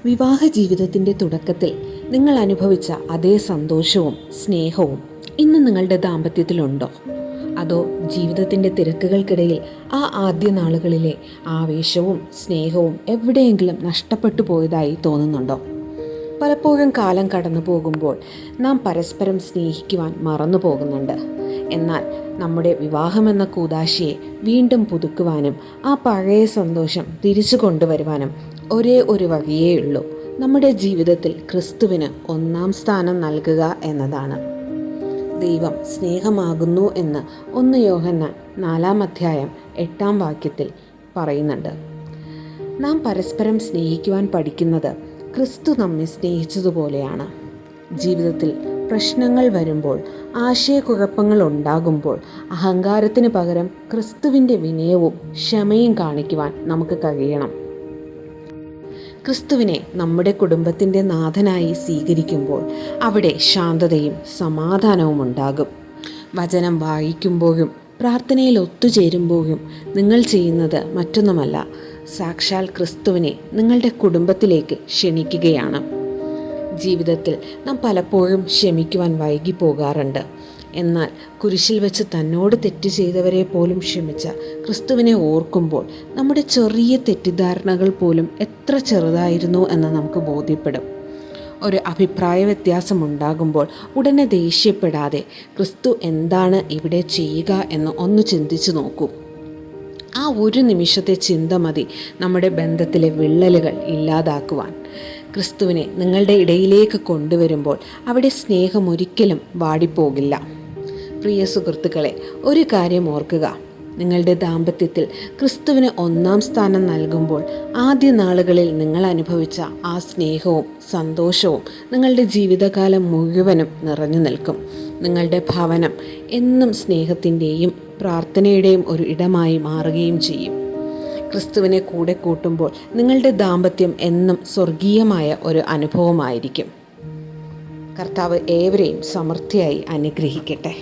വിവാഹ ജീവിതത്തിൻ്റെ തുടക്കത്തിൽ നിങ്ങൾ അനുഭവിച്ച അതേ സന്തോഷവും സ്നേഹവും ഇന്ന് നിങ്ങളുടെ ദാമ്പത്യത്തിലുണ്ടോ? അതോ ജീവിതത്തിൻ്റെ തിരക്കുകൾക്കിടയിൽ ആ ആദ്യ നാളുകളിലെ ആവേശവും സ്നേഹവും എവിടെയെങ്കിലും നഷ്ടപ്പെട്ടു പോയതായി തോന്നുന്നുണ്ടോ? പലപ്പോഴും കാലം കടന്നു പോകുമ്പോൾ നാം പരസ്പരം സ്നേഹിക്കുവാൻ മറന്നു പോകുന്നുണ്ട്. എന്നാൽ നമ്മുടെ വിവാഹമെന്ന കൂദാശയെ വീണ്ടും പുതുക്കുവാനും ആ പഴയ സന്തോഷം തിരിച്ചു കൊണ്ടുവരുവാനും ഒരേ ഒരു വഴിയേ ഉള്ളൂ: നമ്മുടെ ജീവിതത്തിൽ ക്രിസ്തുവിന് ഒന്നാം സ്ഥാനം നൽകുക എന്നതാണ്. ദൈവം സ്നേഹമാകുന്നു എന്ന് 1 യോഹന്നാൻ 4-ാം അധ്യായം 8-ാം വാക്യത്തിൽ പറയുന്നുണ്ട്. നാം പരസ്പരം സ്നേഹിക്കുവാൻ പഠിക്കുന്നത് ക്രിസ്തു നമ്മെ സ്നേഹിച്ചതുപോലെയാണ്. ജീവിതത്തിൽ പ്രശ്നങ്ങൾ വരുമ്പോൾ, ആശയക്കുഴപ്പങ്ങൾ ഉണ്ടാകുമ്പോൾ അഹങ്കാരത്തിന് പകരം ക്രിസ്തുവിൻ്റെ വിനയവും ക്ഷമയും കാണിക്കുവാൻ നമുക്ക് കഴിയണം. ക്രിസ്തുവിനെ നമ്മുടെ കുടുംബത്തിൻ്റെ നാഥനായി സ്വീകരിക്കുമ്പോൾ അവിടെ ശാന്തതയും സമാധാനവും ഉണ്ടാകും. വചനം വായിക്കുമ്പോഴും പ്രാർത്ഥനയിൽ ഒത്തുചേരുമ്പോഴും നിങ്ങൾ ചെയ്യുന്നത് മറ്റൊന്നുമല്ല, സാക്ഷാൽ ക്രിസ്തുവിനെ നിങ്ങളുടെ കുടുംബത്തിലേക്ക് ക്ഷണിക്കുകയാണ്. ജീവിതത്തിൽ നാം പലപ്പോഴും ക്ഷമിക്കുവാൻ വൈകിപ്പോകാറുണ്ട്. എന്നാൽ കുരിശിൽ വെച്ച് തന്നോട് തെറ്റ് ചെയ്തവരെ പോലും ക്ഷമിച്ച ക്രിസ്തുവിനെ ഓർക്കുമ്പോൾ നമ്മുടെ ചെറിയ തെറ്റിദ്ധാരണകൾ പോലും എത്ര ചെറുതായിരുന്നു എന്ന് നമുക്ക് ബോധ്യപ്പെടും. ഒരു അഭിപ്രായ വ്യത്യാസം ഉണ്ടാകുമ്പോൾ ഉടനെ ദേഷ്യപ്പെടാതെ ക്രിസ്തു എന്താണ് ഇവിടെ ചെയ്യുക എന്ന് ഒന്ന് ചിന്തിച്ചു നോക്കൂ. ആ ഒരു നിമിഷത്തെ ചിന്ത മതി നമ്മുടെ ബന്ധത്തിലെ വിള്ളലുകൾ ഇല്ലാതാക്കുവാൻ. ക്രിസ്തുവിനെ നിങ്ങളുടെ ഇടയിലേക്ക് കൊണ്ടുവരുമ്പോൾ അവിടെ സ്നേഹം ഒരിക്കലും വാടിപ്പോകില്ല. പ്രിയ സുഹൃത്തുക്കളെ, ഒരു കാര്യം ഓർക്കുക: നിങ്ങളുടെ ദാമ്പത്യത്തിൽ ക്രിസ്തുവിന് ഒന്നാം സ്ഥാനം നൽകുമ്പോൾ ആദ്യ നാളുകളിൽ നിങ്ങൾ അനുഭവിച്ച ആ സ്നേഹവും സന്തോഷവും നിങ്ങളുടെ ജീവിതകാലം മുഴുവനും നിറഞ്ഞു നിൽക്കും. നിങ്ങളുടെ ഭവനം എന്നും സ്നേഹത്തിൻ്റെയും പ്രാർത്ഥനയുടെയും ഒരു ഇടമായി മാറുകയും ചെയ്യും. ക്രിസ്തുവിനെ കൂടെ കൂട്ടുമ്പോൾ നിങ്ങളുടെ ദാമ്പത്യം എന്നും സ്വർഗീയമായ ഒരു അനുഭവമായിരിക്കും. കർത്താവ് ഏവരെയും സമൃദ്ധിയായി അനുഗ്രഹിക്കട്ടെ.